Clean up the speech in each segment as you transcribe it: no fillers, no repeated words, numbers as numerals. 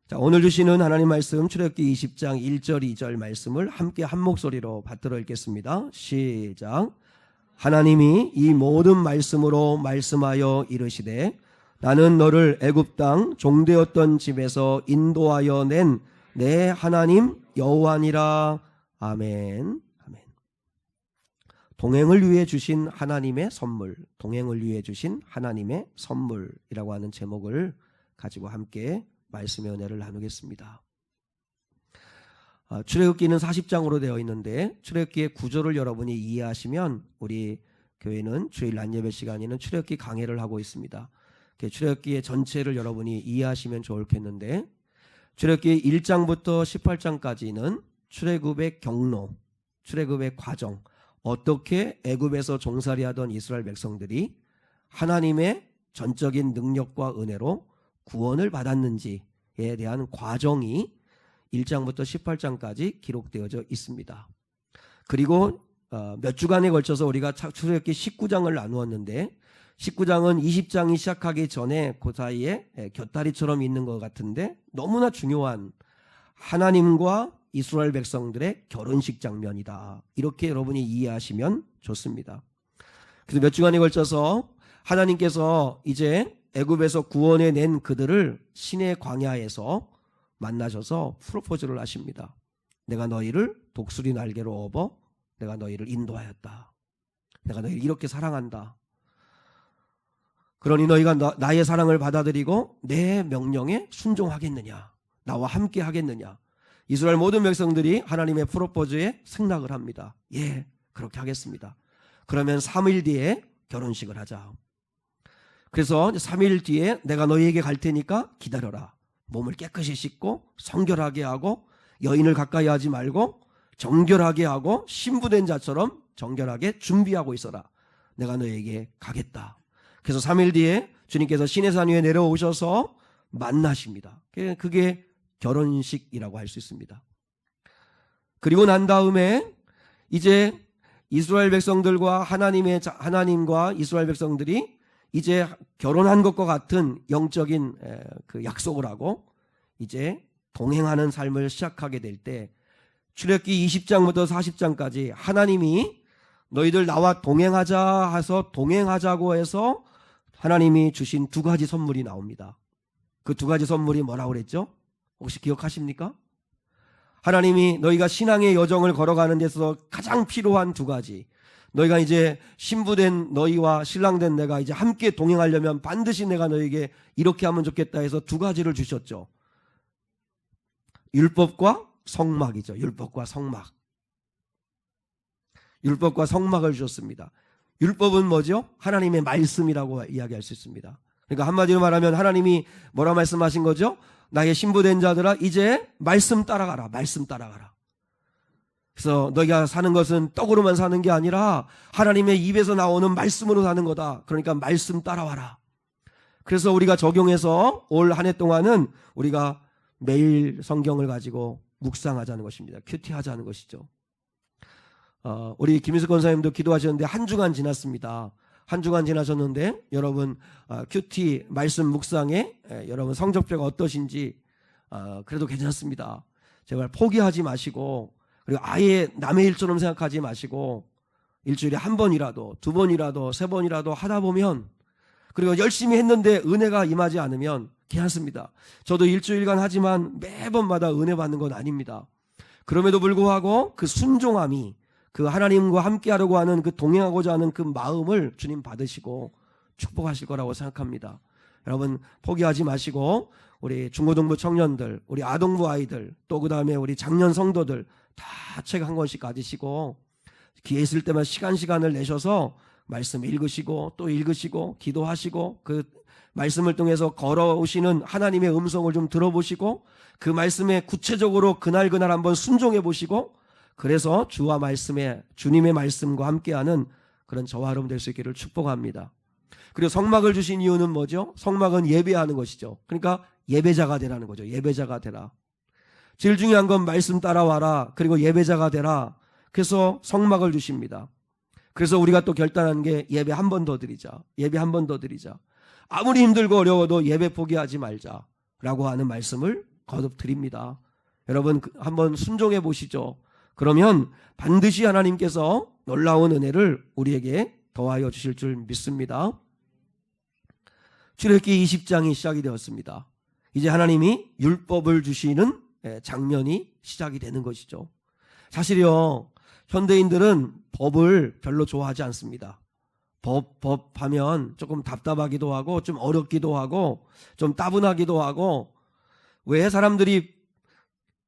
자, 오늘 주시는 하나님 말씀 출애굽기 20장 1절 2절 말씀을 함께 한 목소리로 받들어 읽겠습니다. 시작. 하나님이 이 모든 말씀으로 말씀하여 이르시되 나는 너를 애굽 땅 종되었던 집에서 인도하여 낸 내 하나님 여호와니라. 아멘. 아멘. 동행을 위해 주신 하나님의 선물, 동행을 위해 주신 하나님의 선물이라고 하는 제목을 가지고 함께 말씀의 은혜를 나누겠습니다. 출애굽기는 40장으로 되어 있는데 출애굽기의 구조를 여러분이 이해하시면 우리 교회는 주일 낮예배 시간에는 출애굽기 강해를 하고 있습니다. 출애굽기의 전체를 여러분이 이해하시면 좋겠는데 출애굽기 1장부터 18장까지는 출애굽의 경로, 출애굽의 과정, 어떻게 애굽에서 종살이하던 이스라엘 백성들이 하나님의 전적인 능력과 은혜로 구원을 받았는지에 대한 과정이 1장부터 18장까지 기록되어져 있습니다. 그리고 몇 주간에 걸쳐서 우리가 출애굽기 19장을 나누었는데 19장은 20장이 시작하기 전에 그 사이에 곁다리처럼 있는 것 같은데 너무나 중요한 하나님과 이스라엘 백성들의 결혼식 장면이다. 이렇게 여러분이 이해하시면 좋습니다. 그래서 몇 주간에 걸쳐서 하나님께서 이제 애굽에서 구원해 낸 그들을 시내 광야에서 만나셔서 프로포즈를 하십니다. 내가 너희를 독수리 날개로 업어 내가 너희를 인도하였다. 내가 너희를 이렇게 사랑한다. 그러니 너희가 나의 사랑을 받아들이고 내 명령에 순종하겠느냐, 나와 함께 하겠느냐. 이스라엘 모든 백성들이 하나님의 프로포즈에 승낙을 합니다. 예, 그렇게 하겠습니다. 그러면 3일 뒤에 결혼식을 하자. 그래서 3일 뒤에 내가 너희에게 갈 테니까 기다려라. 몸을 깨끗이 씻고 성결하게 하고 여인을 가까이 하지 말고 정결하게 하고 신부된 자처럼 정결하게 준비하고 있어라. 내가 너희에게 가겠다. 그래서 3일 뒤에 주님께서 시내산 위에 내려오셔서 만나십니다. 그게 결혼식이라고 할 수 있습니다. 그리고 난 다음에 이제 이스라엘 백성들과 하나님과 이스라엘 백성들이 이제 결혼한 것과 같은 영적인 그 약속을 하고 이제 동행하는 삶을 시작하게 될 때 출애굽기 20장부터 40장까지 하나님이 너희들 나와 동행하자 해서 동행하자고 해서 하나님이 주신 두 가지 선물이 나옵니다. 그 두 가지 선물이 뭐라고 그랬죠? 혹시 기억하십니까? 하나님이 너희가 신앙의 여정을 걸어가는 데서 가장 필요한 두 가지, 너희가 이제 신부된 너희와 신랑된 내가 이제 함께 동행하려면 반드시 내가 너희에게 이렇게 하면 좋겠다 해서 두 가지를 주셨죠. 율법과 성막이죠. 율법과 성막. 율법과 성막을 주셨습니다. 율법은 뭐죠? 하나님의 말씀이라고 이야기할 수 있습니다. 그러니까 한마디로 말하면 하나님이 뭐라 말씀하신 거죠? 나의 신부된 자들아 이제 말씀 따라가라. 말씀 따라가라. 그래서 너희가 사는 것은 떡으로만 사는 게 아니라 하나님의 입에서 나오는 말씀으로 사는 거다. 그러니까 말씀 따라와라. 그래서 우리가 적용해서 올 한 해 동안은 우리가 매일 성경을 가지고 묵상하자는 것입니다. 큐티하자는 것이죠. 우리 김일숙 권사님도 기도하셨는데 한 주간 지났습니다. 한 주간 지나셨는데 여러분 큐티 말씀 묵상에 여러분 성적표가 어떠신지 그래도 괜찮습니다. 제발 포기하지 마시고 그리고 아예 남의 일처럼 생각하지 마시고 일주일에 한 번이라도 두 번이라도 세 번이라도 하다 보면 그리고 열심히 했는데 은혜가 임하지 않으면 괜찮습니다. 저도 일주일간 하지만 매번마다 은혜 받는 건 아닙니다. 그럼에도 불구하고 그 순종함이 그 하나님과 함께하려고 하는 그 동행하고자 하는 그 마음을 주님 받으시고 축복하실 거라고 생각합니다. 여러분 포기하지 마시고 우리 중고등부 청년들, 우리 아동부 아이들, 또 그 다음에 우리 장년 성도들 다 책 한 권씩 가지시고 기회 있을 때만 시간을 내셔서 말씀 읽으시고 또 읽으시고 기도하시고 그 말씀을 통해서 걸어오시는 하나님의 음성을 좀 들어보시고 그 말씀에 구체적으로 그날 한번 순종해 보시고 그래서 주와 말씀에 주님의 말씀과 함께하는 그런 저와 여러분 될 수 있기를 축복합니다. 그리고 성막을 주신 이유는 뭐죠? 성막은 예배하는 것이죠. 그러니까 예배자가 되라는 거죠. 예배자가 되라. 제일 중요한 건 말씀 따라와라. 그리고 예배자가 되라. 그래서 성막을 주십니다. 그래서 우리가 또 결단한 게 예배 한 번 더 드리자. 예배 한 번 더 드리자. 아무리 힘들고 어려워도 예배 포기하지 말자라고 하는 말씀을 거듭드립니다. 여러분 한번 순종해 보시죠. 그러면 반드시 하나님께서 놀라운 은혜를 우리에게 더하여 주실 줄 믿습니다. 출애굽기 20장이 시작이 되었습니다. 이제 하나님이 율법을 주시는 장면이 시작이 되는 것이죠. 사실요, 현대인들은 법을 별로 좋아하지 않습니다. 법 하면 조금 답답하기도 하고 좀 어렵기도 하고 좀 따분하기도 하고, 왜 사람들이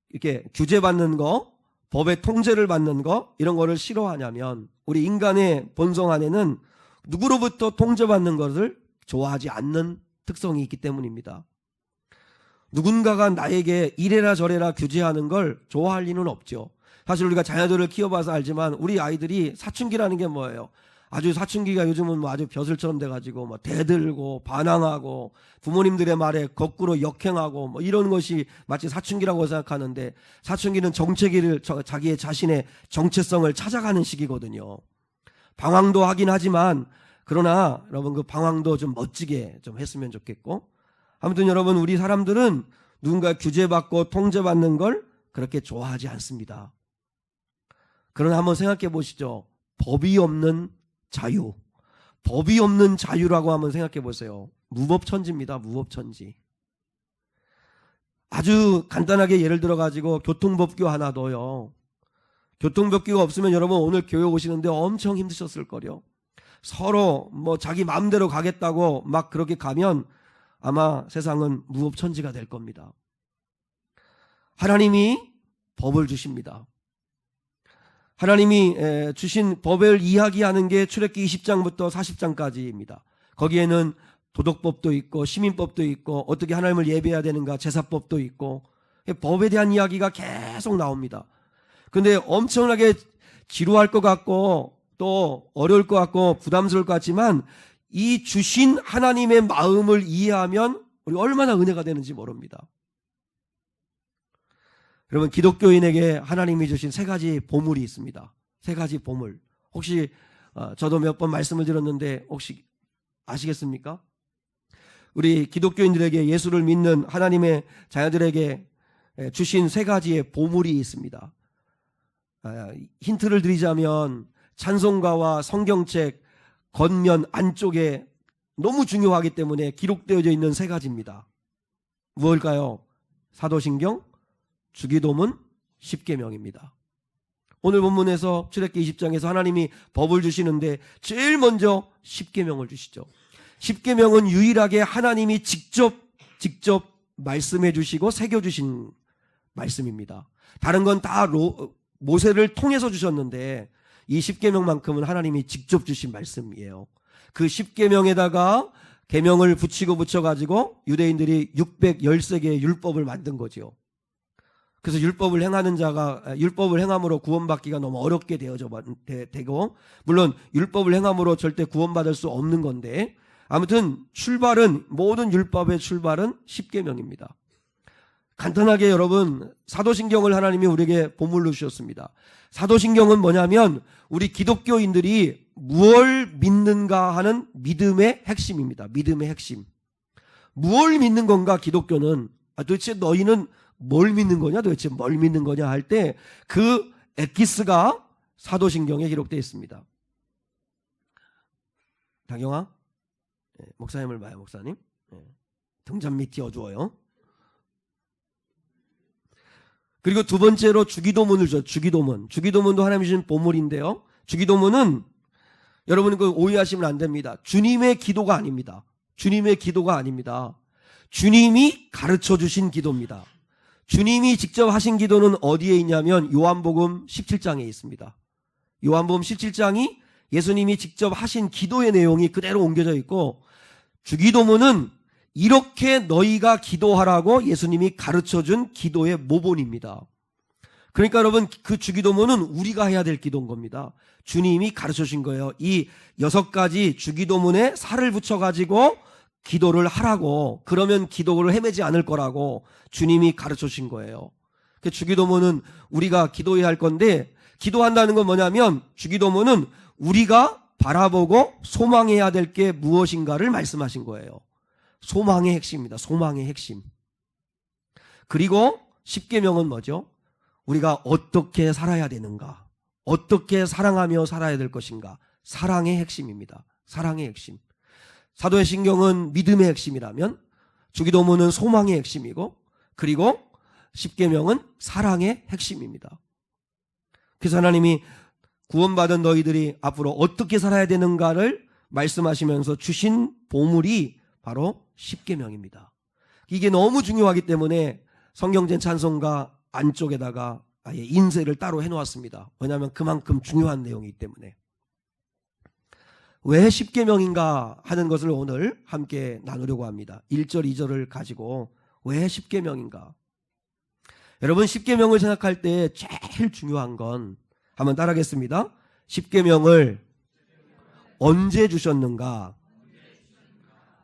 이렇게 규제받는 거, 법의 통제를 받는 거, 이런 거를 싫어하냐면 우리 인간의 본성 안에는 누구로부터 통제받는 것을 좋아하지 않는 특성이 있기 때문입니다. 누군가가 나에게 이래라 저래라 규제하는 걸 좋아할 리는 없죠. 사실 우리가 자녀들을 키워봐서 알지만 우리 아이들이 사춘기라는 게 뭐예요? 아주 사춘기가 요즘은 뭐 아주 벼슬처럼 돼가지고 뭐 대들고 반항하고 부모님들의 말에 거꾸로 역행하고 뭐 이런 것이 마치 사춘기라고 생각하는데, 사춘기는 정체기를 자기의 자신의 정체성을 찾아가는 시기거든요. 방황도 하긴 하지만 그러나 여러분 그 방황도 좀 멋지게 좀 했으면 좋겠고, 아무튼 여러분 우리 사람들은 누군가 규제받고 통제받는 걸 그렇게 좋아하지 않습니다. 그러나 한번 생각해 보시죠. 법이 없는 자유, 법이 없는 자유라고 한번 생각해 보세요. 무법천지입니다. 무법천지. 아주 간단하게 예를 들어 가지고 교통법규 하나 더요. 교통법규가 없으면 여러분 오늘 교회 오시는데 엄청 힘드셨을 거요. 서로 뭐 자기 마음대로 가겠다고 막 그렇게 가면 아마 세상은 무법천지가 될 겁니다. 하나님이 법을 주십니다. 하나님이 주신 법을 이야기하는 게 출애굽기 20장부터 40장까지입니다. 거기에는 도덕법도 있고 시민법도 있고 어떻게 하나님을 예배해야 되는가 제사법도 있고 법에 대한 이야기가 계속 나옵니다. 그런데 엄청나게 지루할 것 같고 또 어려울 것 같고 부담스러울 것 같지만 이 주신 하나님의 마음을 이해하면 우리 얼마나 은혜가 되는지 모릅니다. 여러분 기독교인에게 하나님이 주신 세 가지 보물이 있습니다. 세 가지 보물. 혹시 저도 몇 번 말씀을 드렸는데 혹시 아시겠습니까? 우리 기독교인들에게 예수를 믿는 하나님의 자녀들에게 주신 세 가지의 보물이 있습니다. 힌트를 드리자면 찬송가와 성경책 겉면 안쪽에 너무 중요하기 때문에 기록되어져 있는 세 가지입니다. 무엇일까요? 사도신경, 주기도문, 십계명입니다. 오늘 본문에서 출애굽기 20장에서 하나님이 법을 주시는데 제일 먼저 십계명을 주시죠. 십계명은 유일하게 하나님이 직접 말씀해 주시고 새겨 주신 말씀입니다. 다른 건 다 모세를 통해서 주셨는데 이 십계명만큼은 하나님이 직접 주신 말씀이에요. 그 십계명에다가 계명을 붙여가지고 유대인들이 613개의 율법을 만든 거죠. 그래서 율법을 행하는 자가 율법을 행함으로 구원받기가 너무 어렵게 되고, 물론 율법을 행함으로 절대 구원받을 수 없는 건데, 아무튼 모든 율법의 출발은 십계명입니다. 간단하게 여러분 사도신경을 하나님이 우리에게 보물로 주셨습니다. 사도신경은 뭐냐면 우리 기독교인들이 무엇을 믿는가 하는 믿음의 핵심입니다. 믿음의 핵심. 무엇을 믿는 건가 기독교는, 도대체 너희는 뭘 믿는 거냐, 도대체 뭘 믿는 거냐 할 때 그 엑기스가 사도신경에 기록되어 있습니다. 다경아, 목사님을 봐요. 목사님 등잔 밑이 어두워요. 그리고 두 번째로 주기도문을 줘. 주기도문도 하나님이 주신 보물인데요. 주기도문은 여러분 그 오해하시면 안 됩니다. 주님의 기도가 아닙니다. 주님의 기도가 아닙니다. 주님이 가르쳐 주신 기도입니다. 주님이 직접 하신 기도는 어디에 있냐면 요한복음 17장에 있습니다. 요한복음 17장이 예수님이 직접 하신 기도의 내용이 그대로 옮겨져 있고, 주기도문은 이렇게 너희가 기도하라고 예수님이 가르쳐준 기도의 모본입니다. 그러니까 여러분 그 주기도문은 우리가 해야 될 기도인 겁니다. 주님이 가르쳐주신 거예요. 이 6가지 주기도문에 살을 붙여가지고 기도를 하라고, 그러면 기도를 헤매지 않을 거라고 주님이 가르쳐주신 거예요. 그 주기도문은 우리가 기도해야 할 건데, 기도한다는 건 뭐냐면 주기도문은 우리가 바라보고 소망해야 될 게 무엇인가를 말씀하신 거예요. 소망의 핵심입니다. 소망의 핵심. 그리고 십계명은 뭐죠? 우리가 어떻게 살아야 되는가? 어떻게 사랑하며 살아야 될 것인가? 사랑의 핵심입니다. 사랑의 핵심. 사도의 신경은 믿음의 핵심이라면 주기도문은 소망의 핵심이고 그리고 십계명은 사랑의 핵심입니다. 그래서 하나님이 구원받은 너희들이 앞으로 어떻게 살아야 되는가를 말씀하시면서 주신 보물이 바로 십계명입니다. 이게 너무 중요하기 때문에 성경전 찬송가 안쪽에다가 아예 인쇄를 따로 해놓았습니다. 왜냐하면 그만큼 중요한 내용이기 때문에. 왜 십계명인가 하는 것을 오늘 함께 나누려고 합니다. 1절, 2절을 가지고 왜 십계명인가? 여러분, 십계명을 생각할 때 제일 중요한 건 한번 따라하겠습니다. 십계명을 언제 주셨는가?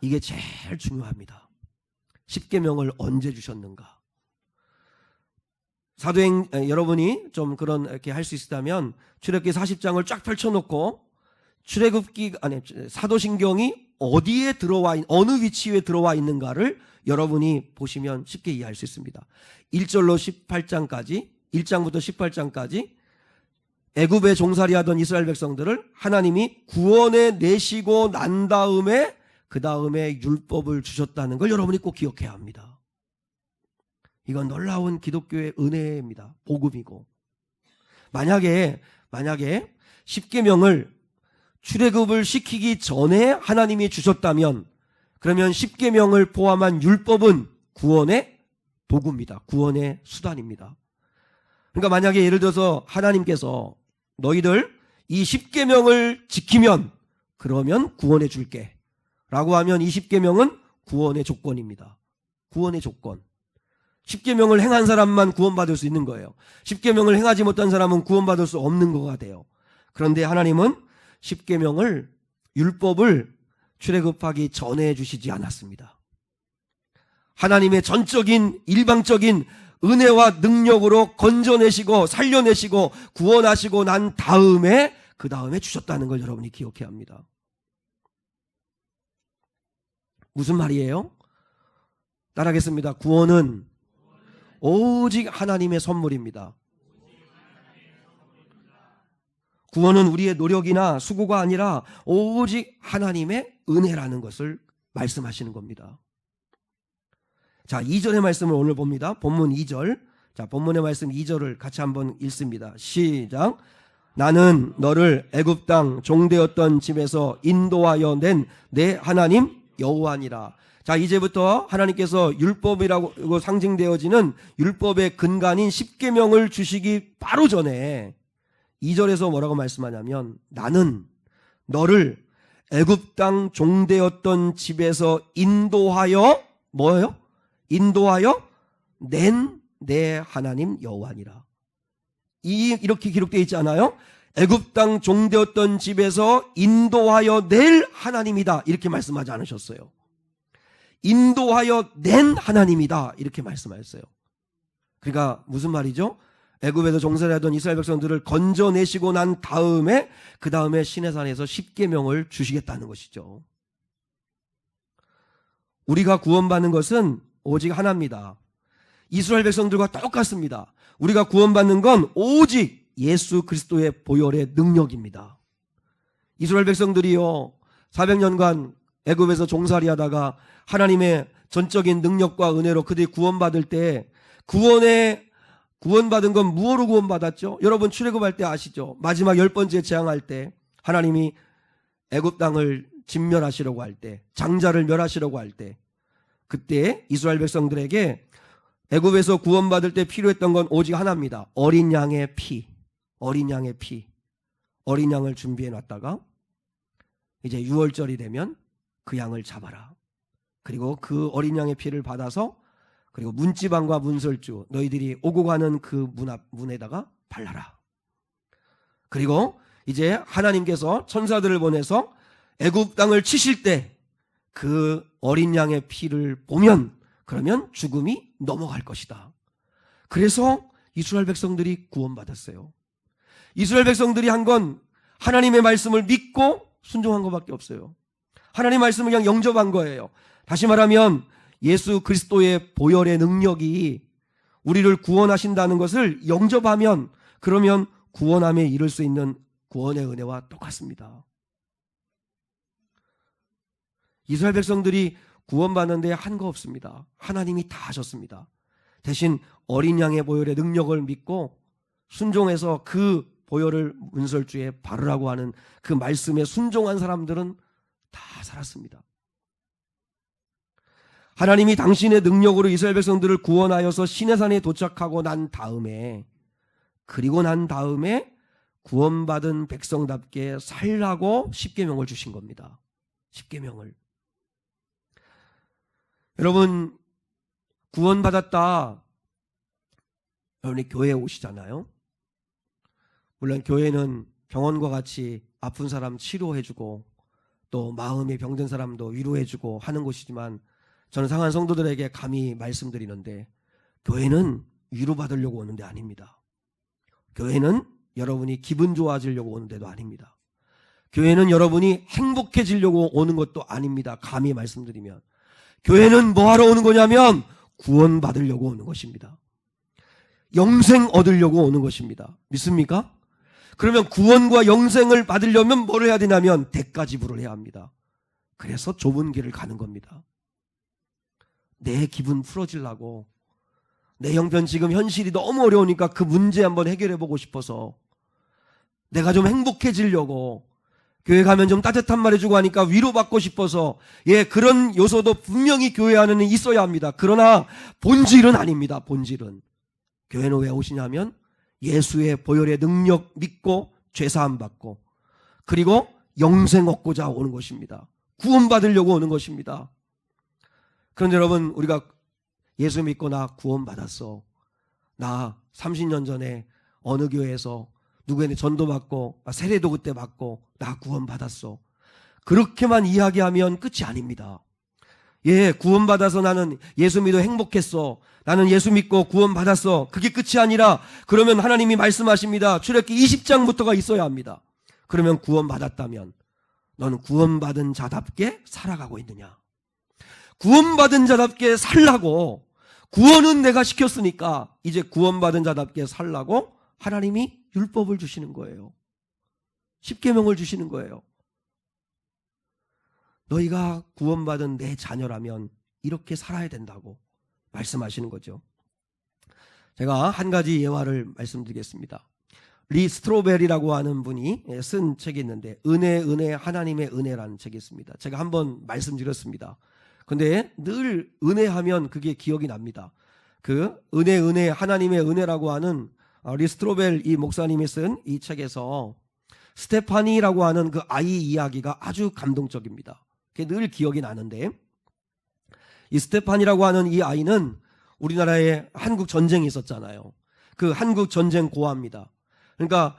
이게 제일 중요합니다. 십계명을 언제 주셨는가? 사도행 여러분이 좀 그런 이렇게 할 수 있다면 출애굽기 40장을 쫙 펼쳐놓고 사도신경이 어디에 들어와 어느 위치에 들어와 있는가를 여러분이 보시면 쉽게 이해할 수 있습니다. 1절로 18장까지 1장부터 18장까지 애굽에 종살이하던 이스라엘 백성들을 하나님이 구원해 내시고 난 다음에 그 다음에 율법을 주셨다는 걸 여러분이 꼭 기억해야 합니다. 이건 놀라운 기독교의 은혜입니다. 복음이고. 만약에 십계명을 출애굽을 시키기 전에 하나님이 주셨다면 그러면 십계명을 포함한 율법은 구원의 도구입니다. 구원의 수단입니다. 그러니까 만약에 예를 들어서 하나님께서 너희들 이 십계명을 지키면 그러면 구원해 줄게 라고 하면 이 십계명은 구원의 조건입니다. 구원의 조건. 십계명을 행한 사람만 구원받을 수 있는 거예요. 십계명을 행하지 못한 사람은 구원받을 수 없는 거가 돼요. 그런데 하나님은 십계명을 율법을 출애굽하기 전에 주시지 않았습니다. 하나님의 전적인 일방적인 은혜와 능력으로 건져내시고 살려내시고 구원하시고 난 다음에 그 다음에 주셨다는 걸 여러분이 기억해야 합니다. 무슨 말이에요? 따라하겠습니다. 구원은 오직 하나님의 선물입니다. 구원은 우리의 노력이나 수고가 아니라 오직 하나님의 은혜라는 것을 말씀하시는 겁니다. 자, 2절의 말씀을 오늘 봅니다. 본문 2절. 자, 본문의 말씀 2절을 같이 한번 읽습니다. 시작. 나는 너를 애굽 땅 종되었던 집에서 인도하여 낸 내 하나님 여호와니라. 자, 이제부터 하나님께서 율법이라고 상징되어지는 율법의 근간인 십계명을 주시기 바로 전에 2절에서 뭐라고 말씀하냐면 나는 너를 애굽 땅 종되었던 집에서 인도하여 뭐예요? 인도하여 낸 내 하나님 여호와니라. 이렇게 기록되어 있지 않아요? 애굽 땅 종되었던 집에서 인도하여 낼 하나님이다 이렇게 말씀하지 않으셨어요. 인도하여 낸 하나님이다 이렇게 말씀하셨어요. 그러니까 무슨 말이죠? 애굽에서 종살이하던 이스라엘 백성들을 건져내시고 난 다음에 그 다음에 시내산에서 십계명을 주시겠다는 것이죠. 우리가 구원받는 것은 오직 하나입니다. 이스라엘 백성들과 똑같습니다. 우리가 구원받는 건 오직 예수 그리스도의 보혈의 능력입니다. 이스라엘 백성들이요 400년간 애굽에서 종살이하다가 하나님의 전적인 능력과 은혜로 그들이 구원받을 때 구원받은 건 무엇으로 구원받았죠? 여러분 출애굽할 때 아시죠? 마지막 10번째 재앙할 때 하나님이 애굽 땅을 진멸하시려고 할 때, 장자를 멸하시려고 할 때 그때 이스라엘 백성들에게 애굽에서 구원받을 때 필요했던 건 오직 하나입니다. 어린 양의 피. 어린 양을 준비해 놨다가 이제 6월절이 되면 그 양을 잡아라. 그리고 그 어린 양의 피를 받아서 그리고 문지방과 문설주 너희들이 오고 가는 그 문에다가 발라라. 그리고 이제 하나님께서 천사들을 보내서 애굽 땅을 치실 때 그 어린 양의 피를 보면 그러면 죽음이 넘어갈 것이다. 그래서 이스라엘 백성들이 구원받았어요. 이스라엘 백성들이 한 건 하나님의 말씀을 믿고 순종한 것밖에 없어요. 하나님의 말씀을 그냥 영접한 거예요. 다시 말하면 예수 그리스도의 보혈의 능력이 우리를 구원하신다는 것을 영접하면, 그러면 구원함에 이를 수 있는 구원의 은혜와 똑같습니다. 이스라엘 백성들이 구원받는데 한 거 없습니다. 하나님이 다 하셨습니다. 대신 어린 양의 보혈의 능력을 믿고 순종해서 그 보혈을 문설주에 바르라고 하는 그 말씀에 순종한 사람들은 다 살았습니다. 하나님이 당신의 능력으로 이스라엘 백성들을 구원하여서 시내산에 도착하고 난 다음에, 그리고 난 다음에 구원받은 백성답게 살라고 십계명을 주신 겁니다. 십계명을. 여러분, 구원받았다. 여러분이 교회에 오시잖아요. 물론 교회는 병원과 같이 아픈 사람 치료해주고 또 마음이 병든 사람도 위로해주고 하는 곳이지만, 저는 상한 성도들에게 감히 말씀드리는데, 교회는 위로받으려고 오는 데 아닙니다. 교회는 여러분이 기분 좋아지려고 오는 데도 아닙니다. 교회는 여러분이 행복해지려고 오는 것도 아닙니다. 감히 말씀드리면. 교회는 뭐하러 오는 거냐면 구원받으려고 오는 것입니다. 영생 얻으려고 오는 것입니다. 믿습니까? 그러면 구원과 영생을 받으려면 뭘 해야 되냐면 대가 지불을 해야 합니다. 그래서 좁은 길을 가는 겁니다. 내 기분 풀어지려고, 내 형편 지금 현실이 너무 어려우니까 그 문제 한번 해결해 보고 싶어서, 내가 좀 행복해지려고, 교회 가면 좀 따뜻한 말 해주고 하니까 위로받고 싶어서, 그런 요소도 분명히 교회 안에는 있어야 합니다. 그러나 본질은 아닙니다. 본질은. 교회는 왜 오시냐면 예수의 보혈의 능력 믿고 죄사함 받고, 그리고 영생 얻고자 오는 것입니다. 구원받으려고 오는 것입니다. 그런데 여러분, 우리가 예수 믿고 나 구원받았어, 나 30년 전에 어느 교회에서 누구에게 전도받고 세례도 그때 받고 나 구원받았어, 그렇게만 이야기하면 끝이 아닙니다. 구원받아서 나는 예수 믿어 행복했어, 나는 예수 믿고 구원받았어, 그게 끝이 아니라, 그러면 하나님이 말씀하십니다. 출애굽기 20장부터가 있어야 합니다. 그러면 구원받았다면 너는 구원받은 자답게 살아가고 있느냐? 구원받은 자답게 살라고, 구원은 내가 시켰으니까 이제 구원받은 자답게 살라고 하나님이 율법을 주시는 거예요. 십계명을 주시는 거예요. 너희가 구원받은 내 자녀라면 이렇게 살아야 된다고 말씀하시는 거죠. 제가 한 가지 예화를 말씀드리겠습니다. 리 스트로벨이라고 하는 분이 쓴 책이 있는데, 은혜 하나님의 은혜라는 책이 있습니다. 제가 한번 말씀드렸습니다. 근데 늘 은혜하면 그게 기억이 납니다. 그 은혜 하나님의 은혜라고 하는 리 스트로벨 이 목사님이 쓴 이 책에서 스테파니라고 하는 그 아이 이야기가 아주 감동적입니다. 그게 늘 기억이 나는데, 이 스테파니라고 하는 이 아이는 우리나라에 한국 전쟁이 있었잖아요. 그 한국 전쟁 고아입니다. 그러니까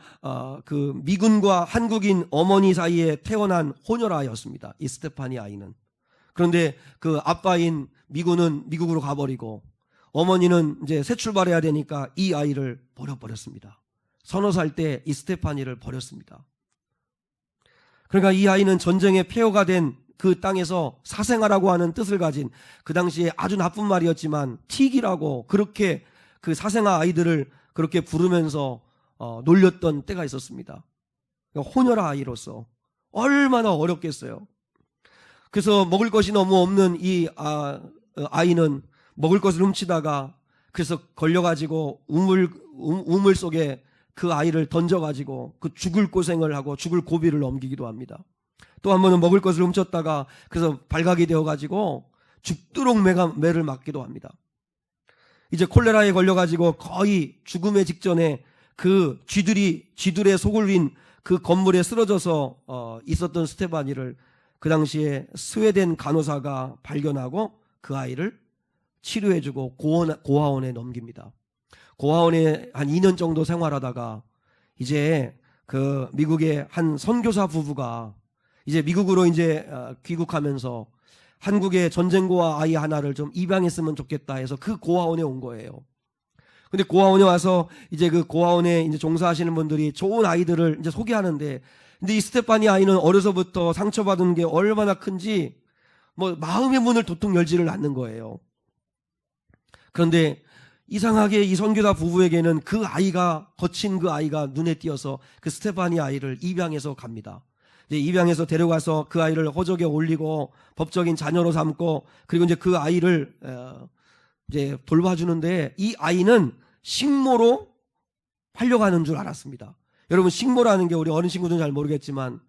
그 미군과 한국인 어머니 사이에 태어난 혼혈아였습니다. 이 스테파니 아이는. 그런데 그 아빠인 미군은 미국으로 가버리고 어머니는 이제 새 출발해야 되니까 이 아이를 버려버렸습니다. 30살 때 이 스테파니를 버렸습니다. 그러니까 이 아이는 전쟁에 폐허가 된 그 땅에서 사생아라고 하는 뜻을 가진, 그 당시에 아주 나쁜 말이었지만 틱이라고, 그렇게 그 사생아 아이들을 그렇게 부르면서 놀렸던 때가 있었습니다. 혼혈아 아이로서 얼마나 어렵겠어요. 그래서 먹을 것이 너무 없는 이 아이는 먹을 것을 훔치다가, 그래서 걸려가지고 우물 속에 그 아이를 던져가지고 그 죽을 고생을 하고 죽을 고비를 넘기기도 합니다. 또 한 번은 먹을 것을 훔쳤다가 그래서 발각이 되어가지고 죽도록 매를 맞기도 합니다. 이제 콜레라에 걸려가지고 거의 죽음의 직전에 그 쥐들의 속을 윈 그 건물에 쓰러져서 있었던 스테파니를 그 당시에 스웨덴 간호사가 발견하고 그 아이를 치료해주고 고아원에 넘깁니다. 고아원에 한 2년 정도 생활하다가 이제 그 미국의 한 선교사 부부가 이제 미국으로 이제 귀국하면서 한국의 전쟁고아 아이 하나를 좀 입양했으면 좋겠다 해서 그 고아원에 온 거예요. 근데 고아원에 와서 이제 그 고아원에 이제 종사하시는 분들이 좋은 아이들을 이제 소개하는데, 근데 이 스테파니 아이는 어려서부터 상처받은 게 얼마나 큰지 마음의 문을 도통 열지를 않는 거예요. 그런데 이상하게 이 선교사 부부에게는 그 아이가, 거친 그 아이가 눈에 띄어서 그 스테파니 아이를 입양해서 갑니다. 이제 입양해서 데려가서 그 아이를 호적에 올리고 법적인 자녀로 삼고, 그리고 이제 그 아이를 이제 돌봐주는데, 이 아이는 식모로 팔려가는 줄 알았습니다. 여러분, 식모라는 게 우리 어린 친구들은 잘 모르겠지만,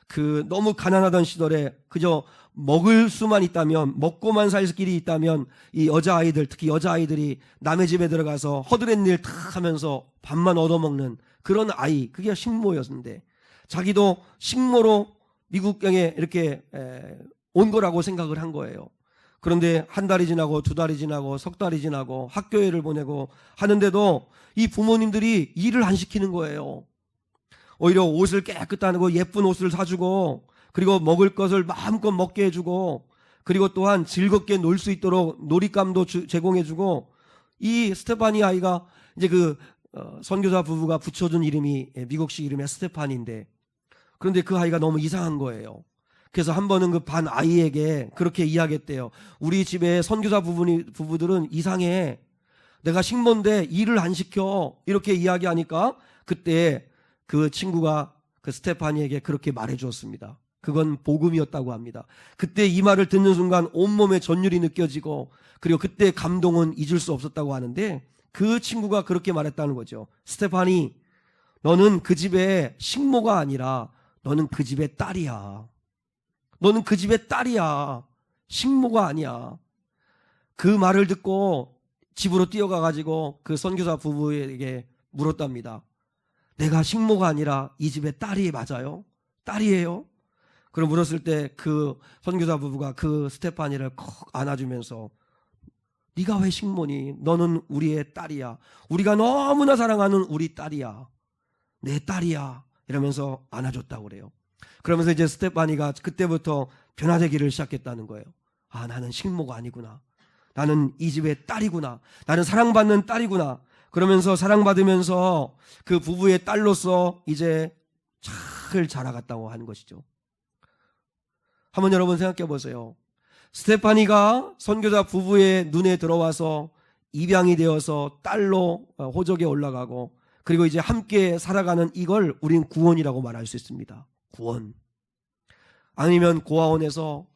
그 너무 가난하던 시절에 그저 먹을 수만 있다면, 먹고만 살 길이 있다면, 이 여자아이들, 특히 여자아이들이 남의 집에 들어가서 허드렛 일 탁 하면서 밥만 얻어먹는 그런 아이, 그게 식모였는데, 자기도 식모로 미국에 이렇게 온 거라고 생각을 한 거예요. 그런데 한 달이 지나고 두 달이 지나고 석 달이 지나고 학교에를 보내고 하는데도 이 부모님들이 일을 안 시키는 거예요. 오히려 옷을 깨끗하고 예쁜 옷을 사주고, 그리고 먹을 것을 마음껏 먹게 해주고, 그리고 또한 즐겁게 놀 수 있도록 놀잇감도 제공해주고, 이 스테파니 아이가 이제 그 선교사 부부가 붙여준 이름이 미국식 이름의 스테파니인데, 그런데 그 아이가 너무 이상한 거예요. 그래서 한 번은 그 반 아이에게 그렇게 이야기했대요. 우리 집에 선교사 부부들은 이상해. 내가 식모인데 일을 안 시켜. 이렇게 이야기하니까 그때 그 친구가 그 스테파니에게 그렇게 말해 주었습니다. 그건 복음이었다고 합니다. 그때 이 말을 듣는 순간 온몸에 전율이 느껴지고, 그리고 그때 감동은 잊을 수 없었다고 하는데, 그 친구가 그렇게 말했다는 거죠. 스테파니, 너는 그 집의 식모가 아니라 너는 그 집의 딸이야. 너는 그 집의 딸이야. 식모가 아니야. 그 말을 듣고 집으로 뛰어가가지고 그 선교사 부부에게 물었답니다. 내가 식모가 아니라 이 집의 딸이 맞아요? 딸이에요? 그럼 물었을 때 그 선교사 부부가 그 스테파니를 콕 안아주면서, 네가 왜 식모니? 너는 우리의 딸이야. 우리가 너무나 사랑하는 우리 딸이야. 내 딸이야. 이러면서 안아줬다고 그래요. 그러면서 이제 스테파니가 그때부터 변화되기를 시작했다는 거예요. 아, 나는 식모가 아니구나. 나는 이 집의 딸이구나. 나는 사랑받는 딸이구나. 그러면서 사랑받으면서 그 부부의 딸로서 이제 잘 자라갔다고 하는 것이죠. 한번 여러분 생각해 보세요. 스테파니가 선교사 부부의 눈에 들어와서 입양이 되어서 딸로 호적에 올라가고, 그리고 이제 함께 살아가는 이걸 우린 구원이라고 말할 수 있습니다. 구원. 아니면 고아원에서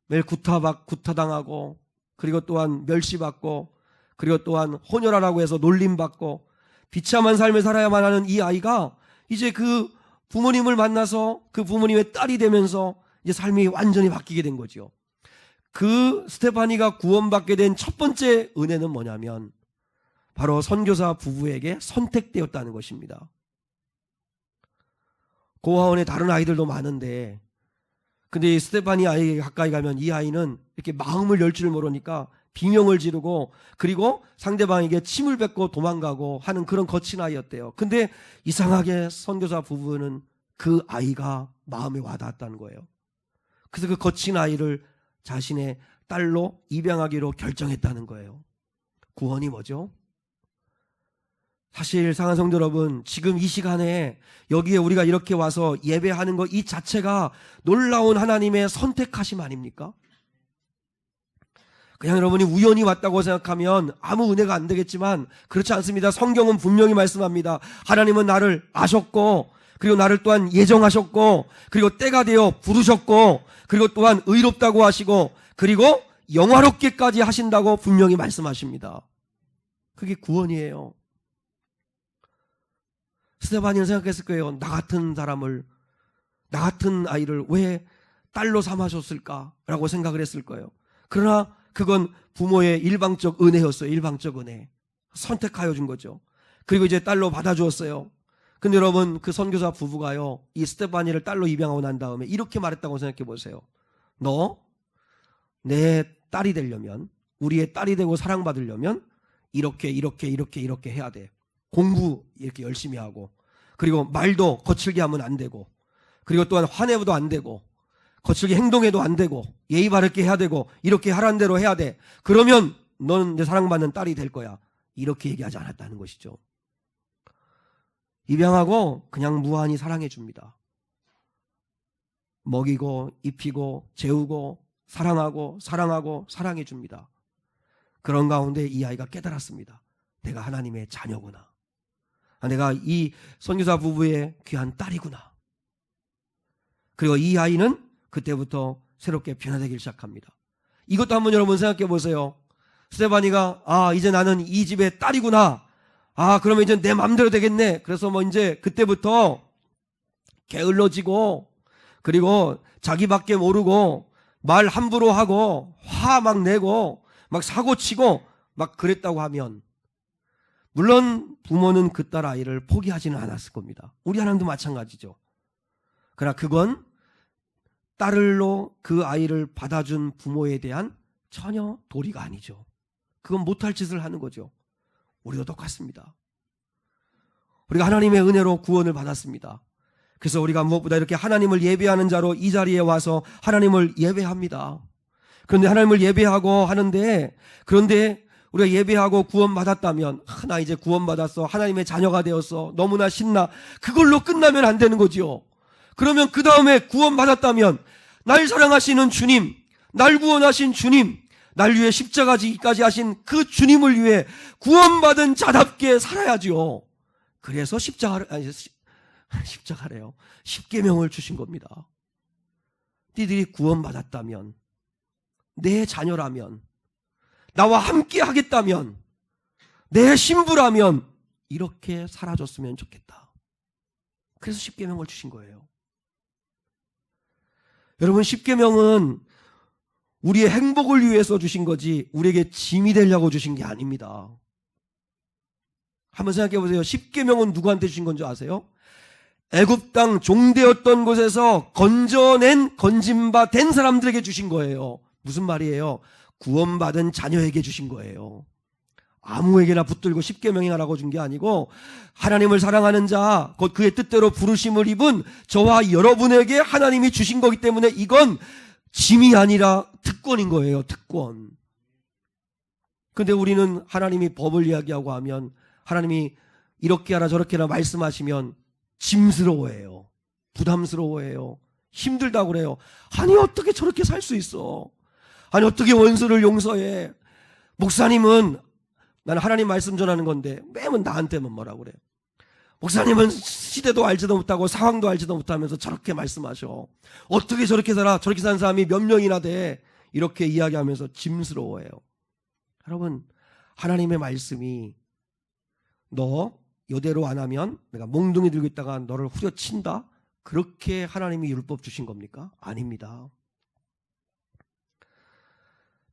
매일 구타당하고, 그리고 또한 멸시받고, 그리고 또한 혼혈하라고 해서 놀림받고 비참한 삶을 살아야만 하는 이 아이가 이제 그 부모님을 만나서 그 부모님의 딸이 되면서 이제 삶이 완전히 바뀌게 된 거죠. 그 스테파니가 구원받게 된 첫 번째 은혜는 뭐냐면 바로 선교사 부부에게 선택되었다는 것입니다. 고아원에 다른 아이들도 많은데, 근데 이 스테파니 아이에게 가까이 가면 이 아이는 이렇게 마음을 열 줄 모르니까 비명을 지르고, 그리고 상대방에게 침을 뱉고 도망가고 하는 그런 거친 아이였대요. 근데 이상하게 선교사 부부는 그 아이가 마음에 와닿았다는 거예요. 그래서 그 거친 아이를 자신의 딸로 입양하기로 결정했다는 거예요. 구원이 뭐죠? 사실 사랑하는 성도 여러분, 지금 이 시간에 여기에 우리가 이렇게 와서 예배하는 것 이 자체가 놀라운 하나님의 선택하심 아닙니까? 그냥 여러분이 우연히 왔다고 생각하면 아무 은혜가 안 되겠지만 그렇지 않습니다. 성경은 분명히 말씀합니다. 하나님은 나를 아셨고, 그리고 나를 또한 예정하셨고, 그리고 때가 되어 부르셨고, 그리고 또한 의롭다고 하시고, 그리고 영화롭게까지 하신다고 분명히 말씀하십니다. 그게 구원이에요. 스테파니는 생각했을 거예요. 나 같은 사람을, 나 같은 아이를 왜 딸로 삼아줬을까라고 생각을 했을 거예요. 그러나 그건 부모의 일방적 은혜였어요. 일방적 은혜. 선택하여 준 거죠. 그리고 이제 딸로 받아주었어요. 근데 여러분, 그 선교사 부부가요, 이 스테파니를 딸로 입양하고 난 다음에 이렇게 말했다고 생각해 보세요. 너 내 딸이 되려면, 우리의 딸이 되고 사랑받으려면 이렇게 해야 돼. 공부 이렇게 열심히 하고, 그리고 말도 거칠게 하면 안 되고, 그리고 또한 화내도 안 되고, 거칠게 행동해도 안 되고, 예의 바르게 해야 되고, 이렇게 하라는 대로 해야 돼. 그러면 너는 내 사랑받는 딸이 될 거야. 이렇게 얘기하지 않았다는 것이죠. 입양하고 그냥 무한히 사랑해 줍니다. 먹이고 입히고 재우고 사랑하고 사랑해 줍니다. 그런 가운데 이 아이가 깨달았습니다. 내가 하나님의 자녀구나. 내가 이 선교사 부부의 귀한 딸이구나. 그리고 이 아이는 그때부터 새롭게 변화되기 시작합니다. 이것도 한번 여러분 생각해 보세요. 스테파니가 이제 나는 이 집의 딸이구나. 그러면 이제 내 마음대로 되겠네. 그래서 뭐 이제 그때부터 게을러지고, 그리고 자기밖에 모르고 말 함부로 하고 화 막 내고 막 사고치고 막 그랬다고 하면, 물론 부모는 그 딸 아이를 포기하지는 않았을 겁니다. 우리 하나님도 마찬가지죠. 그러나 그건 딸로 그 아이를 받아준 부모에 대한 전혀 도리가 아니죠. 그건 못할 짓을 하는 거죠. 우리도 똑같습니다. 우리가 하나님의 은혜로 구원을 받았습니다. 그래서 우리가 무엇보다 이렇게 하나님을 예배하는 자로 이 자리에 와서 하나님을 예배합니다. 그런데 하나님을 예배하고 하는데, 그런데 우리가 예배하고 구원받았다면, 나 이제 구원받았어, 하나님의 자녀가 되었어, 너무나 신나, 그걸로 끝나면 안 되는 거지요. 그러면 그 다음에 구원받았다면 날 사랑하시는 주님, 날 구원하신 주님, 날 위해 십자가지기까지 하신 그 주님을 위해 구원받은 자답게 살아야지요. 그래서 십자가래요. 십계명을 주신 겁니다. 너희들이 구원받았다면, 내 자녀라면, 나와 함께 하겠다면, 내 신부라면 이렇게 살아줬으면 좋겠다. 그래서 십계명을 주신 거예요. 여러분, 십계명은 우리의 행복을 위해서 주신 거지 우리에게 짐이 되려고 주신 게 아닙니다. 한번 생각해 보세요. 십계명은 누구한테 주신 건지 아세요? 애굽 땅 종되었던 곳에서 건진 바 된 사람들에게 주신 거예요. 무슨 말이에요? 구원받은 자녀에게 주신 거예요. 아무에게나 붙들고 십계명이 하라고 준 게 아니고, 하나님을 사랑하는 자, 곧 그의 뜻대로 부르심을 입은 저와 여러분에게 하나님이 주신 거기 때문에 이건 짐이 아니라 특권인 거예요. 특권. 그런데 우리는 하나님이 법을 이야기하고 하면, 하나님이 이렇게 하라 저렇게 하라 말씀하시면 짐스러워해요. 부담스러워해요. 힘들다고 그래요. 아니 어떻게 저렇게 살 수 있어? 아니 어떻게 원수를 용서해? 목사님은, 나는 하나님 말씀 전하는 건데 매번 나한테만 뭐라고 그래요. 목사님은 시대도 알지도 못하고 상황도 알지도 못하면서 저렇게 말씀하셔. 어떻게 저렇게 살아? 저렇게 사는 사람이 몇 명이나 돼? 이렇게 이야기하면서 짐스러워해요. 여러분, 하나님의 말씀이 너 이대로 안 하면 내가 몽둥이 들고 있다가 너를 후려친다? 그렇게 하나님이 율법 주신 겁니까? 아닙니다.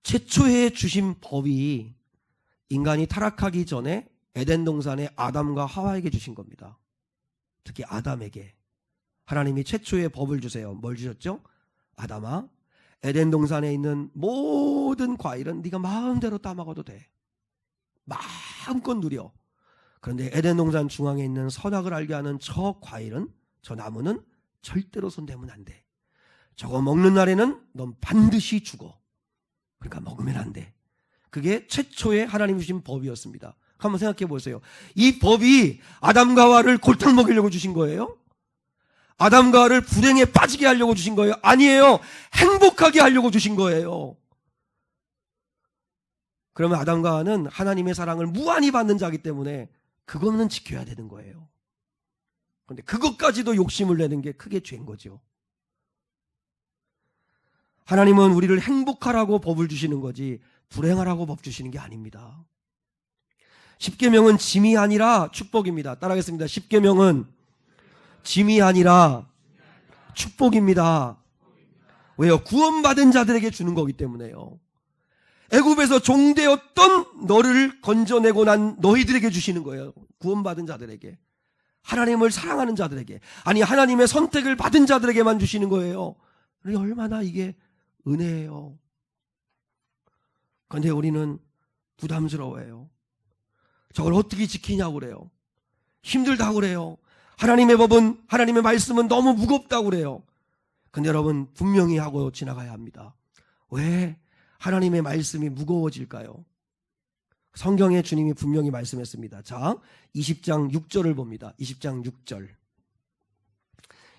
최초에 주신 법이 인간이 타락하기 전에 에덴 동산에 아담과 하와에게 주신 겁니다. 특히 아담에게 하나님이 최초의 법을 주세요. 뭘 주셨죠? 아담아, 에덴 동산에 있는 모든 과일은 네가 마음대로 따먹어도 돼. 마음껏 누려. 그런데 에덴 동산 중앙에 있는 선악을 알게 하는 저 과일은, 저 나무는 절대로 손대면 안 돼. 저거 먹는 날에는 넌 반드시 죽어. 그러니까 먹으면 안 돼. 그게 최초의 하나님 주신 법이었습니다. 한번 생각해 보세요. 이 법이 아담과 하와를 골탕 먹이려고 주신 거예요? 아담과 하와를 불행에 빠지게 하려고 주신 거예요? 아니에요. 행복하게 하려고 주신 거예요. 그러면 아담과 하와는 하나님의 사랑을 무한히 받는 자이기 때문에 그거는 지켜야 되는 거예요. 그런데 그것까지도 욕심을 내는 게 크게 죄인 거죠. 하나님은 우리를 행복하라고 법을 주시는 거지 불행하라고 법 주시는 게 아닙니다. 십계명은 짐이 아니라 축복입니다. 따라하겠습니다. 십계명은 짐이 아니라 축복입니다. 왜요? 구원받은 자들에게 주는 거기 때문에요. 애굽에서 종되었던 너를 건져내고 난 너희들에게 주시는 거예요. 구원받은 자들에게. 하나님을 사랑하는 자들에게. 아니 하나님의 선택을 받은 자들에게만 주시는 거예요. 얼마나 이게 은혜예요. 그런데 우리는 부담스러워해요. 저걸 어떻게 지키냐고 그래요. 힘들다고 그래요. 하나님의 법은, 하나님의 말씀은 너무 무겁다고 그래요. 근데 여러분 분명히 하고 지나가야 합니다. 왜 하나님의 말씀이 무거워질까요? 성경에 주님이 분명히 말씀했습니다. 자, 20장 6절을 봅니다. 20장 6절.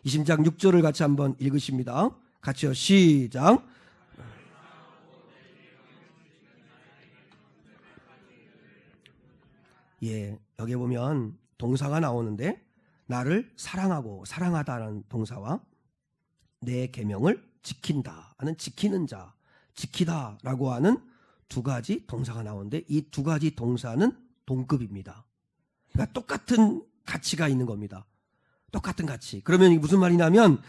20장 6절을 같이 한번 읽으십니다. 같이요. 시작. 예, 여기 보면 동사가 나오는데 나를 사랑하고 사랑하다는 동사와 내 계명을 지킨다 하는 지키는 자, 지키다라고 하는 두 가지 동사가 나오는데 이 두 가지 동사는 동급입니다. 그러니까 똑같은 가치가 있는 겁니다. 똑같은 가치. 그러면 이게 무슨 말이냐면,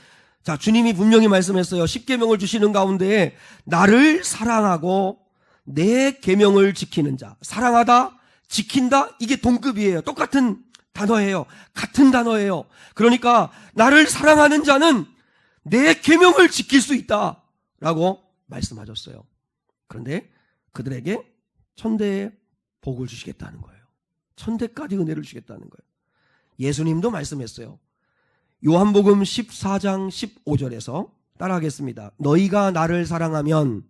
자, 주님이 분명히 말씀했어요. 십계명을 주시는 가운데 나를 사랑하고 내 계명을 지키는 자, 사랑하다, 지킨다, 이게 동급이에요. 똑같은 단어예요. 같은 단어예요. 그러니까 나를 사랑하는 자는 내 계명을 지킬 수 있다라고 말씀하셨어요. 그런데 그들에게 천대의 복을 주시겠다는 거예요. 천대까지 은혜를 주시겠다는 거예요. 예수님도 말씀했어요. 요한복음 14장 15절에서 따라하겠습니다. 너희가 나를 사랑하면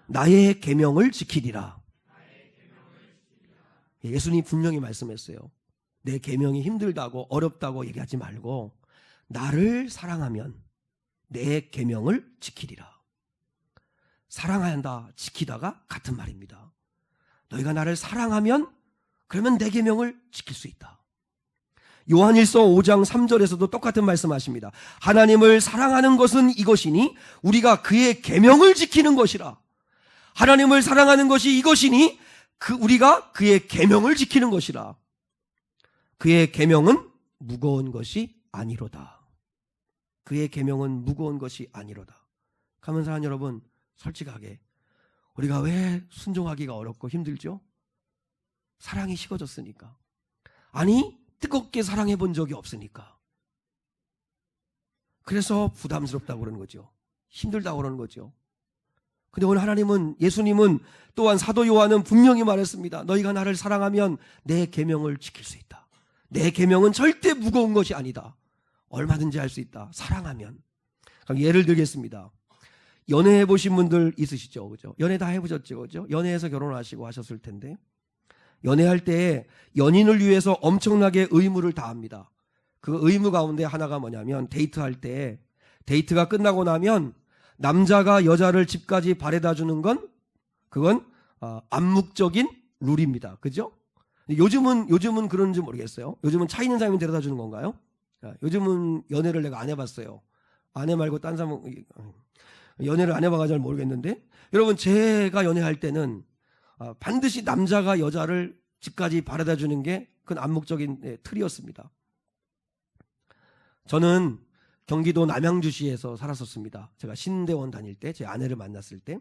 나의 계명을 지키리라. 예수님 분명히 말씀했어요. 내 계명이 힘들다고 어렵다고 얘기하지 말고 나를 사랑하면 내 계명을 지키리라. 사랑한다, 지키다가 같은 말입니다. 너희가 나를 사랑하면 그러면 내 계명을 지킬 수 있다. 요한일서 5장 3절에서도 똑같은 말씀하십니다. 하나님을 사랑하는 것은 이것이니 우리가 그의 계명을 지키는 것이라. 하나님을 사랑하는 것이 이것이니 우리가 그의 계명을 지키는 것이라. 그의 계명은 무거운 것이 아니로다. 그의 계명은 무거운 것이 아니로다. 가면 사랑 여러분, 솔직하게 우리가 왜 순종하기가 어렵고 힘들죠? 사랑이 식어졌으니까. 아니, 뜨겁게 사랑해 본 적이 없으니까. 그래서 부담스럽다고 그러는 거죠. 힘들다고 그러는 거죠. 근데 오늘 하나님은, 예수님은 또한 사도 요한은 분명히 말했습니다. 너희가 나를 사랑하면 내 계명을 지킬 수 있다. 내 계명은 절대 무거운 것이 아니다. 얼마든지 할 수 있다. 사랑하면. 그럼 예를 들겠습니다. 연애해 보신 분들 있으시죠? 그죠? 연애 다 해보셨죠? 그죠? 연애해서 결혼하시고 하셨을 텐데, 연애할 때 연인을 위해서 엄청나게 의무를 다합니다. 그 의무 가운데 하나가 뭐냐면, 데이트할 때, 데이트가 끝나고 나면 남자가 여자를 집까지 바래다 주는 건, 그건 암묵적인 룰입니다. 그죠? 요즘은 그런지 모르겠어요. 요즘은 차 있는 사람이 데려다 주는 건가요? 요즘은 연애를 내가 안 해봤어요. 아내 말고 딴 사람, 연애를 안 해봐가 잘 모르겠는데, 여러분, 제가 연애할 때는 반드시 남자가 여자를 집까지 바래다 주는 게 그건 암묵적인 틀이었습니다. 저는 경기도 남양주시에서 살았었습니다. 제가 신대원 다닐 때, 제 아내를 만났을 때.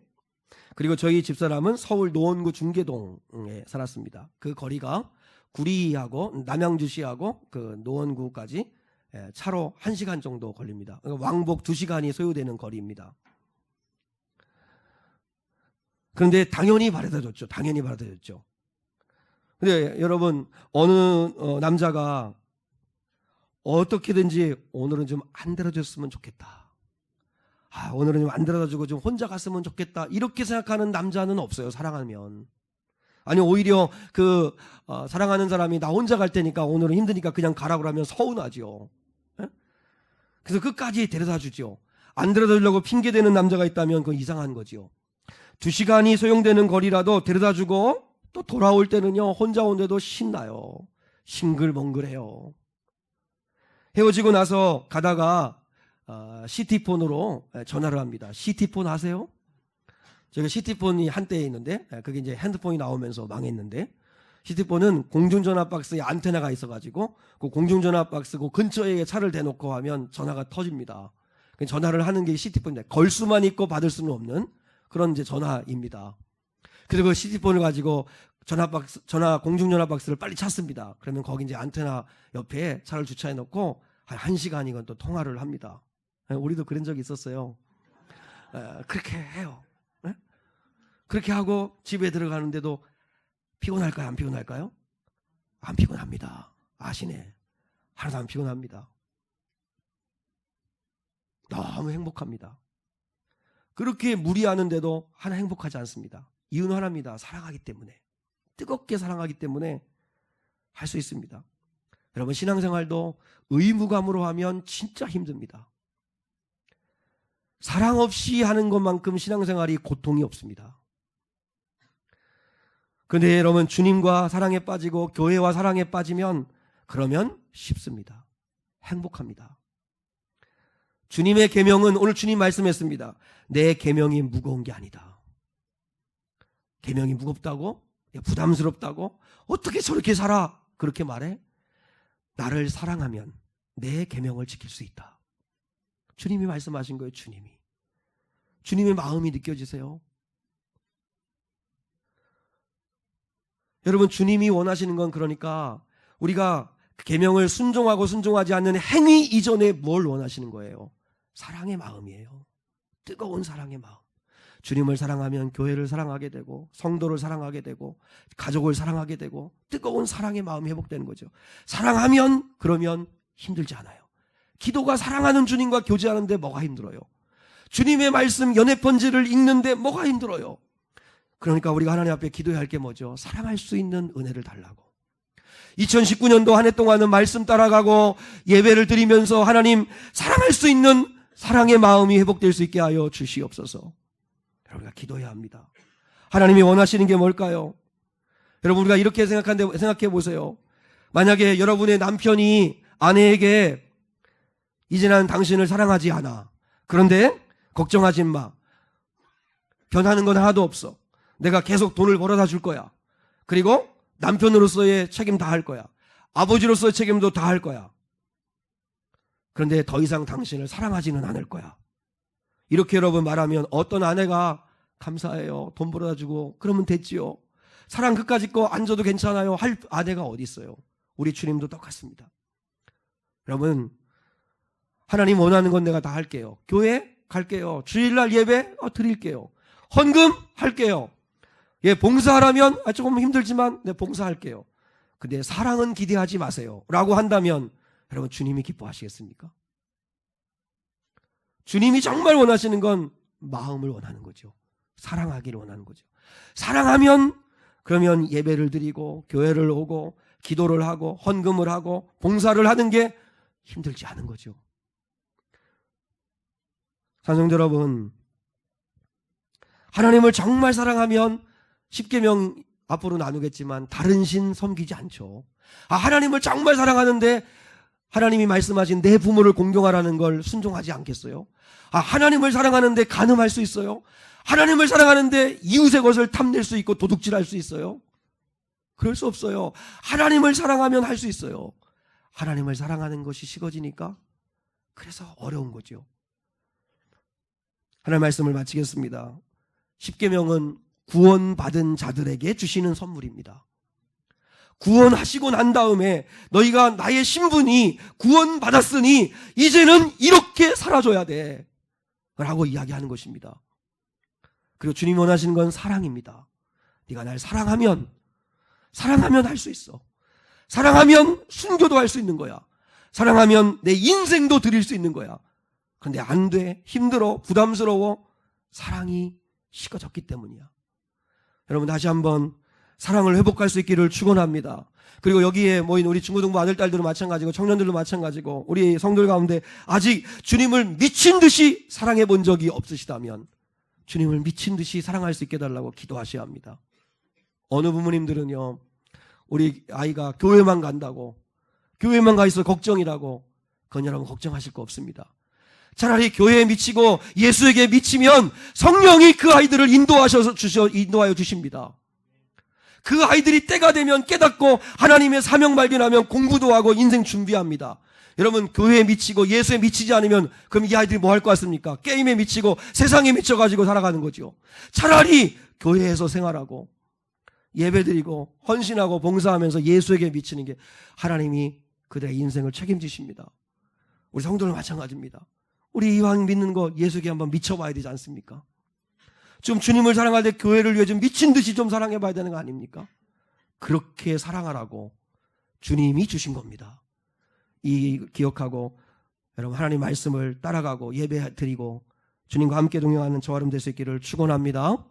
그리고 저희 집사람은 서울 노원구 중계동에 살았습니다. 그 거리가 구리하고 남양주시하고 그 노원구까지 차로 1시간 정도 걸립니다. 왕복 2시간이 소요되는 거리입니다. 그런데 당연히 바래다 줬죠. 당연히 바래다 줬죠. 근데 여러분, 어느 남자가 어떻게든지 오늘은 좀 안 데려줬으면 좋겠다. 오늘은 좀 안 데려다주고 좀 혼자 갔으면 좋겠다. 이렇게 생각하는 남자는 없어요. 사랑하면. 아니, 오히려 사랑하는 사람이 나 혼자 갈 테니까 오늘은 힘드니까 그냥 가라고 하면 서운하죠. 그래서 끝까지 데려다 주죠. 안 데려다 주려고 핑계대는 남자가 있다면 그건 이상한 거죠. 2시간이 소요되는 거리라도 데려다 주고 또 돌아올 때는요, 혼자 온데도 신나요. 싱글벙글해요. 헤어지고 나서 가다가 시티폰으로 전화를 합니다. 시티폰 아세요? 제가 시티폰이 한때에 있는데, 그게 이제 핸드폰이 나오면서 망했는데, 시티폰은 공중전화 박스에 안테나가 있어가지고 그 공중전화 박스 그 근처에 차를 대놓고 하면 전화가 터집니다. 전화를 하는 게 시티폰인데, 걸 수만 있고 받을 수는 없는 그런 이제 전화입니다. 그래서 그 시티폰을 가지고 공중전화 박스를 빨리 찾습니다. 그러면 거기 이제 안테나 옆에 차를 주차해 놓고 한 1시간이건 또 통화를 합니다. 우리도 그런 적이 있었어요. 그렇게 해요. 그렇게 하고 집에 들어가는데도 피곤할까요? 안 피곤할까요? 안 피곤합니다. 아시네. 하나도 안 피곤합니다. 너무 행복합니다. 그렇게 무리하는데도 하나 행복하지 않습니다. 이유는 하나입니다. 사랑하기 때문에. 뜨겁게 사랑하기 때문에 할 수 있습니다. 여러분, 신앙생활도 의무감으로 하면 진짜 힘듭니다. 사랑 없이 하는 것만큼 신앙생활이 고통이 없습니다. 그런데 여러분, 주님과 사랑에 빠지고 교회와 사랑에 빠지면 그러면 쉽습니다. 행복합니다. 주님의 계명은 오늘 주님 말씀했습니다. 내 계명이 무거운 게 아니다. 계명이 무겁다고? 부담스럽다고? 어떻게 저렇게 살아? 그렇게 말해? 나를 사랑하면 내 계명을 지킬 수 있다. 주님이 말씀하신 거예요. 주님의 마음이 느껴지세요? 여러분, 주님이 원하시는 건 그러니까 우리가 계명을 순종하고 순종하지 않는 행위 이전에 뭘 원하시는 거예요? 사랑의 마음이에요. 뜨거운 사랑의 마음. 주님을 사랑하면 교회를 사랑하게 되고 성도를 사랑하게 되고 가족을 사랑하게 되고 뜨거운 사랑의 마음이 회복되는 거죠. 사랑하면 그러면 힘들지 않아요. 기도가 사랑하는 주님과 교제하는데 뭐가 힘들어요? 주님의 말씀 연애편지를 읽는데 뭐가 힘들어요? 그러니까 우리가 하나님 앞에 기도해야 할 게 뭐죠? 사랑할 수 있는 은혜를 달라고. 2019년도 한 해 동안은 말씀 따라가고 예배를 드리면서 하나님 사랑할 수 있는 사랑의 마음이 회복될 수 있게 하여 주시옵소서. 우리가 기도해야 합니다. 하나님이 원하시는 게 뭘까요? 여러분, 우리가 이렇게 생각해 보세요. 만약에 여러분의 남편이 아내에게 이제 난 당신을 사랑하지 않아. 그런데 걱정하지 마. 변하는 건 하나도 없어. 내가 계속 돈을 벌어다 줄 거야. 그리고 남편으로서의 책임 다 할 거야. 아버지로서의 책임도 다 할 거야. 그런데 더 이상 당신을 사랑하지는 않을 거야. 이렇게 여러분 말하면 어떤 아내가 감사해요. 돈 벌어다 주고 그러면 됐지요. 사랑 끝까지 거 안 줘도 괜찮아요. 할 아내가 어디 있어요. 우리 주님도 똑같습니다. 여러분, 하나님 원하는 건 내가 다 할게요. 교회 갈게요. 주일날 예배 드릴게요. 헌금 할게요. 예, 봉사하라면 조금 힘들지만 네, 봉사할게요. 근데 사랑은 기대하지 마세요 라고 한다면 여러분, 주님이 기뻐하시겠습니까? 주님이 정말 원하시는 건 마음을 원하는 거죠. 사랑하기를 원하는 거죠. 사랑하면 그러면 예배를 드리고 교회를 오고 기도를 하고 헌금을 하고 봉사를 하는 게 힘들지 않은 거죠. 사랑하는 여러분, 하나님을 정말 사랑하면 10계명 앞으로 나누겠지만 다른 신 섬기지 않죠. 하나님을 정말 사랑하는데 하나님이 말씀하신 내 부모를 공경하라는 걸 순종하지 않겠어요? 하나님을 사랑하는데 간음할 수 있어요? 하나님을 사랑하는데 이웃의 것을 탐낼 수 있고 도둑질할 수 있어요? 그럴 수 없어요. 하나님을 사랑하면 할 수 있어요. 하나님을 사랑하는 것이 식어지니까 그래서 어려운 거죠. 하나님의 말씀을 마치겠습니다. 10계명은 구원받은 자들에게 주시는 선물입니다. 구원하시고 난 다음에 너희가 나의 신분이 구원받았으니 이제는 이렇게 살아줘야 돼 라고 이야기하는 것입니다. 그리고 주님이 원하시는 건 사랑입니다. 네가 날 사랑하면 할 수 있어. 사랑하면 순교도 할 수 있는 거야. 사랑하면 내 인생도 드릴 수 있는 거야. 그런데 안 돼. 힘들어. 부담스러워. 사랑이 식어졌기 때문이야. 여러분, 다시 한번 사랑을 회복할 수 있기를 축원합니다. 그리고 여기에 모인 우리 중고등부 아들, 딸들도 마찬가지고 청년들도 마찬가지고 우리 성도들 가운데 아직 주님을 미친 듯이 사랑해 본 적이 없으시다면 주님을 미친 듯이 사랑할 수 있게 해달라고 기도하셔야 합니다. 어느 부모님들은요, 우리 아이가 교회만 간다고, 교회만 가 있어 걱정이라고, 그건 여러분 걱정하실 거 없습니다. 차라리 교회에 미치고 예수에게 미치면 성령이 그 아이들을 인도하여 주십니다. 그 아이들이 때가 되면 깨닫고 하나님의 사명 발견하면 공부도 하고 인생 준비합니다. 여러분, 교회에 미치고 예수에 미치지 않으면 그럼 이 아이들이 뭐 할 것 같습니까? 게임에 미치고 세상에 미쳐가지고 살아가는 거죠. 차라리 교회에서 생활하고 예배드리고 헌신하고 봉사하면서 예수에게 미치는 게 하나님이 그들의 인생을 책임지십니다. 우리 성도는 마찬가지입니다. 우리 이왕 믿는 거 예수에게 한번 미쳐봐야 되지 않습니까? 좀 주님을 사랑할 때 교회를 위해 좀 미친 듯이 좀 사랑해봐야 되는 거 아닙니까? 그렇게 사랑하라고 주님이 주신 겁니다. 이 기억하고 여러분, 하나님 말씀을 따라가고 예배 드리고 주님과 함께 동행하는 저와 여러분 될 수 있기를 축원합니다.